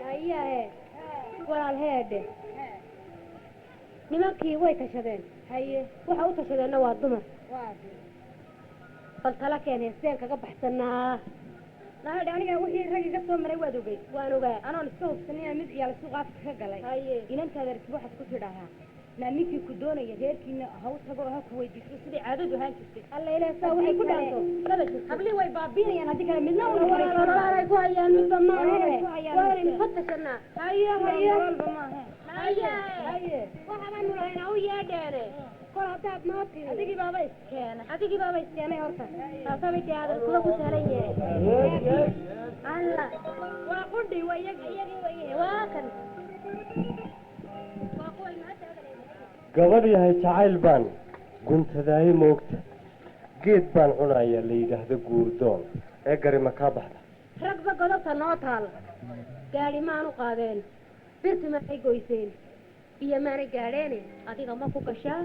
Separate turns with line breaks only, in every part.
هيا والهاد nimankii way tashadeen haye waxa u tashadeenna waa dumar bal tala keenay seen kaga baxsanaa nahay aniga wixii rag iga soo maray waad ogay waan ogaa anoo iska hubsanay mid ciyaal suuqaad ka galay haye inantaada arki waxaad ku tidhaahaa ninkii ku doonaya reerkiina ha u tago ha ku weydiiso sidii caadadu ahaan jirtay alla ilaahay saa waxay ku dhaanto habli way baabiinayaan hadii kale midna uu ay ku hayaan midba ma waa in fatashana haye walba ma haye waxa baan nulahayn oo yeedheere kol hadaad nooti adigii baaba iskeenay horta taasabay diyaada kuwa ku saaran yahay alla waa qudhi way iyagii way waa kan waa qoy
gabadh yahay jacayl baan guntadaaye moogta geed baan cunaya la yidhaahdo guurdoon ee gari ma kaa baxda
ragba godobta noo taal gaadhi maanu qaadeen birti maxay goyseen iyo maanay gaadheene adiga ma ku gashaa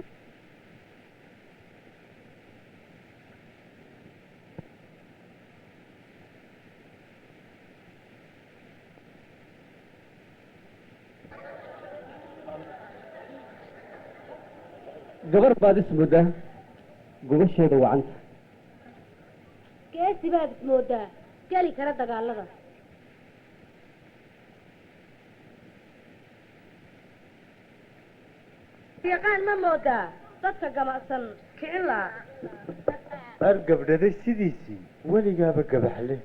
gabar baad ismoodaa gubasheeda wacanta
geesi baad ismoodaa geli kara dagaalada yaqaan ma moodaa dadka gamacsan kicin lahaa
ar gabdhaday sidiisii weligaaba gabaxle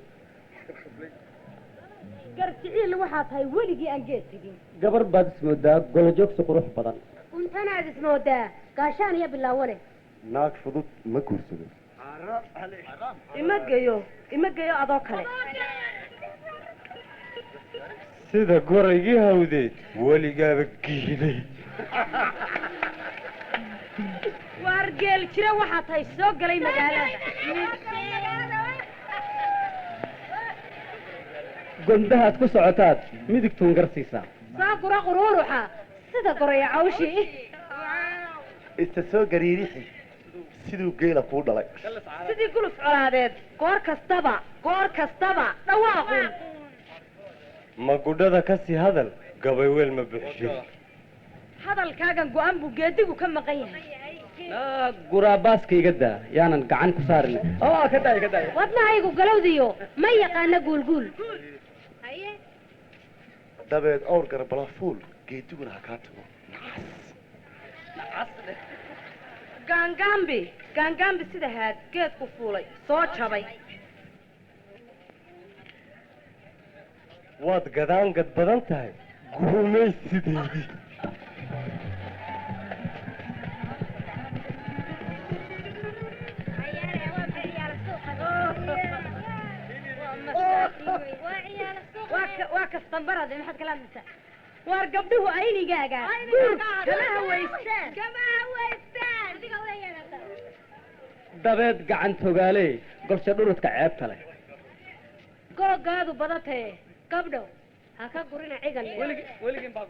garjiciil waxaa tahay weligii aan geed tegin
gabar baad ismoodaa golojoogsi qurux badan
untanaad ismoodaa gaashaan iyo bilaawane
naag fudud ma guursado
ima geyo adoo kale
sida goraygii hawdeed weligaaba giilay
waar geel jira waxaa tahay soo galay magaalada
gondahaad ku socotaad midigtuun garsiisaa
soo gura quruuruxa sida goraya cawshii
inta soo gariirixi siduu geela kuu dhalay
sidii guluf colaadeed goor kastaba dhawaaqun
ma gudhada ka sii hadal gabay weel ma buxsho
hadalkaagan go-aan buu geedigu ka maqan yahay
guraabaaska iga daa yaanan gacan ku saarin ka daay
wadnahaygu galowdiyo ma yaqaana guulguul
dabeed awr garbalafuul geediguna ha kaa tago
gaangaambi sida haad geedku fuulay soo jabay
waad gadaangad badan tahay guumaysideedii
waa kastambarade maxaad kala hadlaysaa waar gabdhuhu aynigaaga kama hawaystaan
dabeed gacan togaale golsha dhurudka ceebta leh
googaadu badatee gabdho ha ka gurina cigal
weligin baa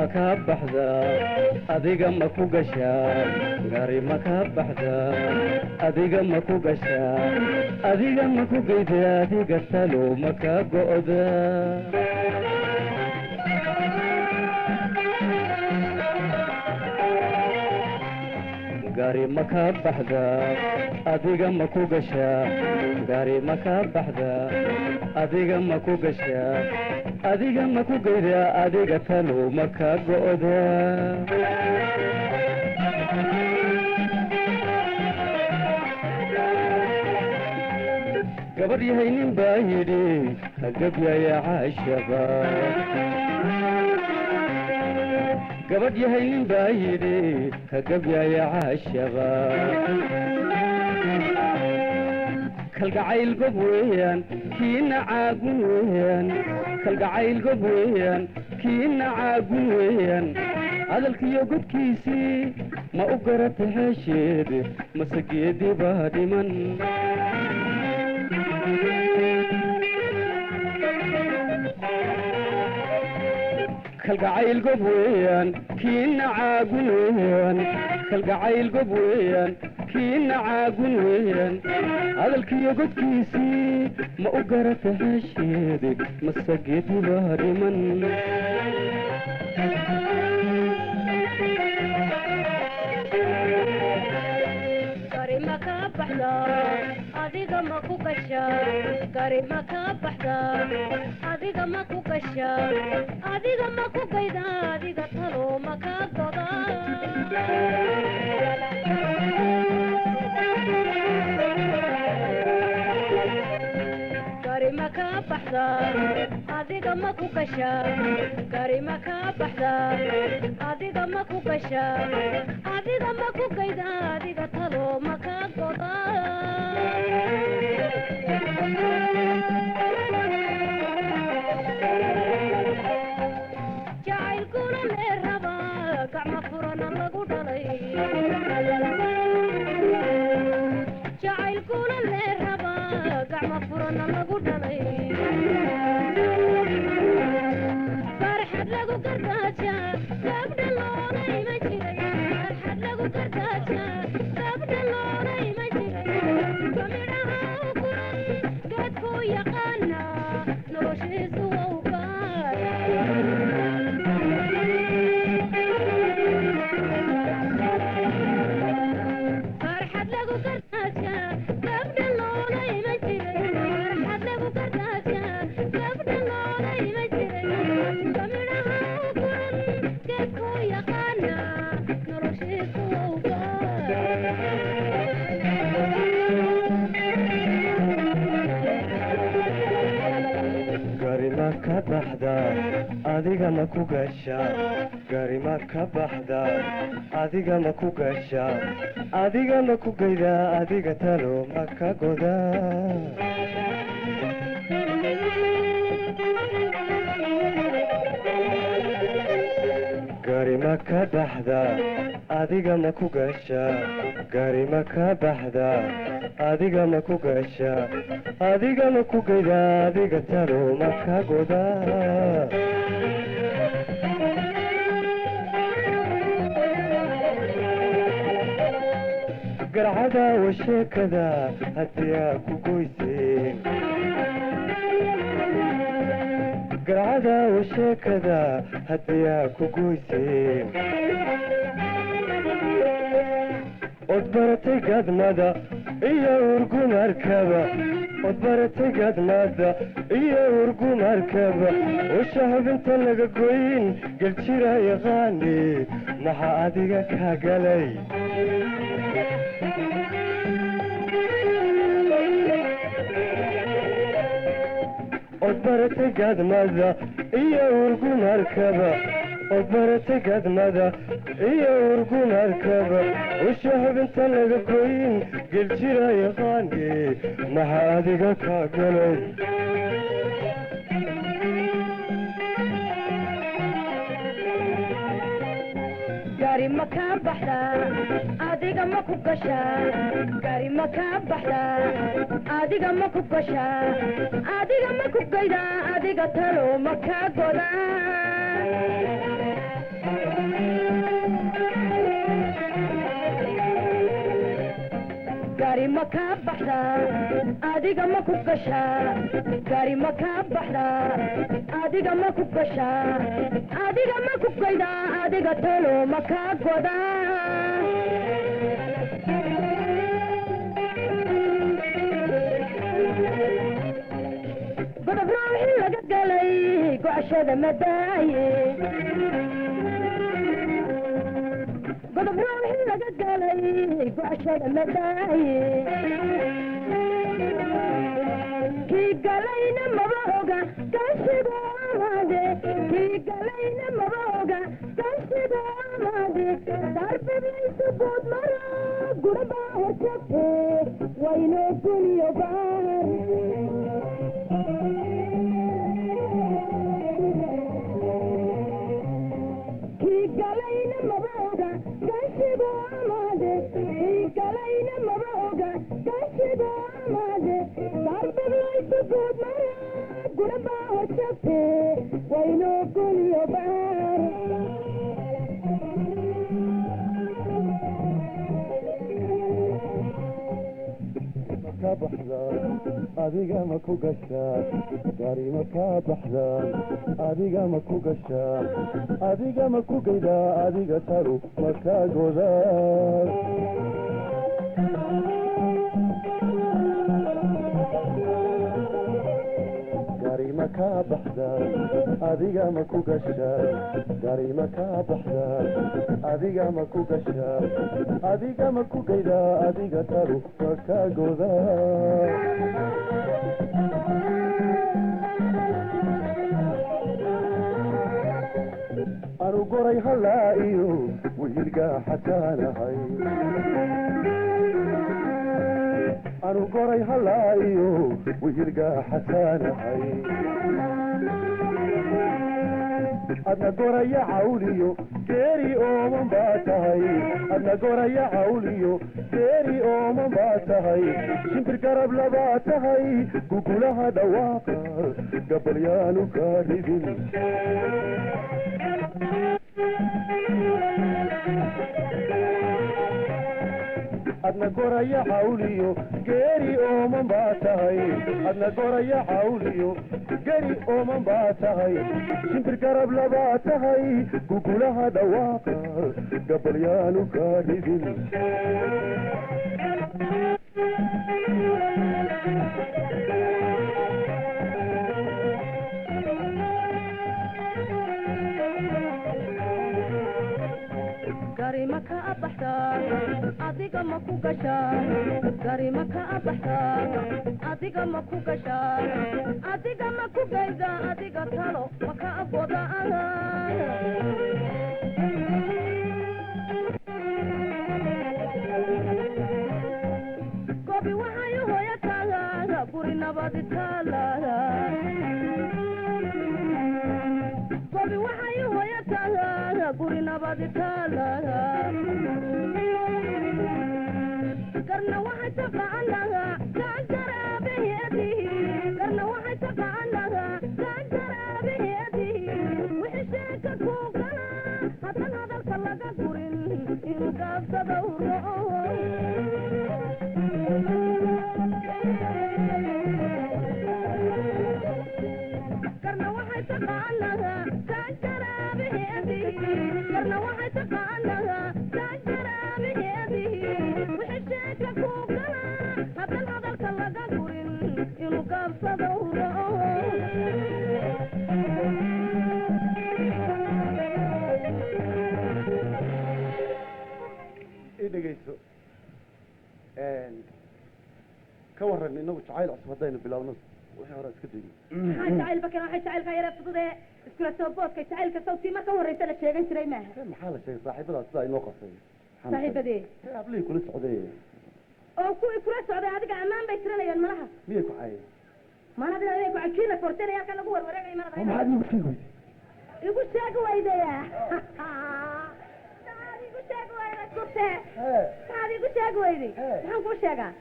ma kaa baxdaa adiga ma ku gashaa gari ma kaa baxdaa adiga ma ku gashaa adiga ma ku geyda adiga talo ma kaa go'daa gari ma kaa baxdaa adiga ma ku gashaa gari ma kaa baxdaa adiga ma ku gashaa adiga ma ku geydaa adiga talo ma kaa go'daa gabadh yahay nin baa yidhi hagabyaya caashaba gabadh yahay nin baa yidhi hagabyaya caashaba kalgacayl gob weeyaan kiina caagun weeyaan kalgacayl gob weeyaan kiina caagun weeyaan hadalkiyo godkiisii ma u garata heesheed mase geedii baa dhiman kalgacayl gob weeyaan kiina caagun weeyaan kalgacayl gob weeyaan kiina caagun weeyaan hadalkiyo godkiisii ma u garata heesheed mase geedii baa dhiman
gari ma kaa baxdaa adiga ma ku gashaa gari ma kaa baxdaa adiga ma ku gashaa adiga ma ku geydaa adiga talo ma kaa godaa gari ma kaa baxdaa adiga ma ku gashaa gari ma kaa baxdaa adiga ma ku gashaa adiga ma ku geydaa adiga talo ma kaa jacaylkuna lee rabaa gacma furana lagu dhalay jacaylkuna lee rabaa gacma furana lagu dhalay farxad lagu gardaaja gabdha loona iman jiray farxad lagu gardaaja gabdha loona iman jiray gamidhaha u kuran geedku yaqaana noloshiisu wau farxad lagu gardaaja gabdha loona iman jiray farxad lagu gardaaja gabdha loona iman jiray gamidhaha u kuran geedku yaqaana noloshiisu wau
gari ma ka baxdaa adiga ma ku gashaa gari ma ka baxdaa adiga ma ku gashaa adiga ma ku geydaa adiga talo ma ka godaa gari ma ka baxdaa adiga ma ku gashaa gari ma ka baxdaa adiga ma ku gashaa adiga ma ku geydaa adiga talo ma ka godaa garcada wa sheekada haddiyaa ku goyseen garcada wa sheekada haddiyaa ku goyseen od baratay gadmada iyo urgumarkaba od baratay gadmada iyo urgumarkaba usha hubinta laga goyn geljira yaqaani maxa adiga ka galay od baratay gadmada iyo urgumarkaba od baratay gadmada iyo urgumarkaba usha hubinta laga goyn geljira yaqaani maxa adiga ka galay
gari ma kaa baxdaa adiga ma ku gashaa gari ma kaa baxdaa adiga ma ku gashaa adiga ma ku geydaa adiga talo ma kaa godaa gari ma ka baxda adiga ma ku gasha gari ma ka baxda adiga ma ku gasha adiga ma ku gayda adiga talo ma ka goda godob ruuxi laga galay gocashada madaaye godob ruuxi laga galay gocashada madaaye kii galayna maba oga gaashigu amaade kii galayna maba oga gaashigu amaade darbadaysu guud mara gurabaa horjabte waynoo guniyo baar kii galayna maba oga gaashigu amaade kii galayna maba oga gaashigu amaade darbadaysu guud mara gurabaa horjabte waynoo guniyo baar
ka baxdaan adiga ma ku gashaan gari ma ka baxdaan adiga ma ku gashaan adiga ma ku gaydaa adiga taru ma ka godaan gari ma ka baxdaan adiga ma ku gashaan gari ma ka baxdaan adiga ma ku gashaan adiga ma ku gaydaa adiga taru ma ka godaan anu goray halaa iyo wiilgaa xataanahay anu goray halaa iyo wiilgaa xataanahay adna goraya cawliyo geeri ooman baa tahay adna goraya cawliyo geeri ooman baa tahay shimbir garab labaa tahay gugulaha dhawaaqa gabalyaanu kaa ridin adna goraya cawliyo geeri ooman baa tahay adna goraya cawliyo geri ooman baa tahay shimbir garab labaa tahay gugulaha dhawaaqa gabalyaanu kaa ridin
gari ma ka baxda adiga ma ku gasha gari ma ka baxda adiga ma ku gasha adiga ma ku gayda adiga talo ma ka goda gobi waxay hooya taala guri nabad taala gobi waxay hooya taala guri nabad taala karna waxay taqaanaha kajaraabeedi karna waxay taqaanaha kajaraabeedi wixii sheeka ku gala hadan hadalka laga gurin inuu gaabsada u ro'o karna waxay taqaanaha kajaraabeedi karna waxay taqaanaha kajaraabeedi wixii sheeka ku gala hadan hadalka laga gurin inuu gaabsada u ro'o
dhegeyso ka waran inagu jacayl cusub haddaynu bilowno wixii hore iska dayno
maxaa jacayl bakan waxay jacaylka yara fududee iskula soo boodka jacaylka sawtii marka u horreysa la sheegan jiray maaha
maxaa la sheegay saaxiibadaas sidaa inoo qasay
saaxiibadee
hablihii kula socday
oo kuwii kula socday adiga ammaan bay tiranayaan malaha
miyay ku cayeen
maanad inay ku cajiina forteenaya halka lagu warwareegay marada
maxaad igu sheegi weyday
igu sheegi weyday igu sheegi weyday kurte maxaad igu sheegi weyday maxaan kuu sheegaa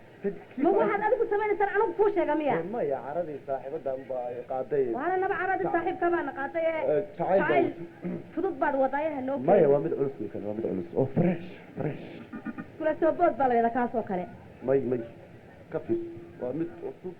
ma waxaad adigu samaynaysaa anigu kuu sheega miya
maya caradii saaxiibadan baa qaaday
waana naba caradi saaxiibka baa naqaatay
jacayl
fudud baad wadaayaha noo
maya waa mid culus weekan waa mid culus oo fresh
kula soo bood baa la yidhaa kaas oo kale
may ka fiir waa mid cusub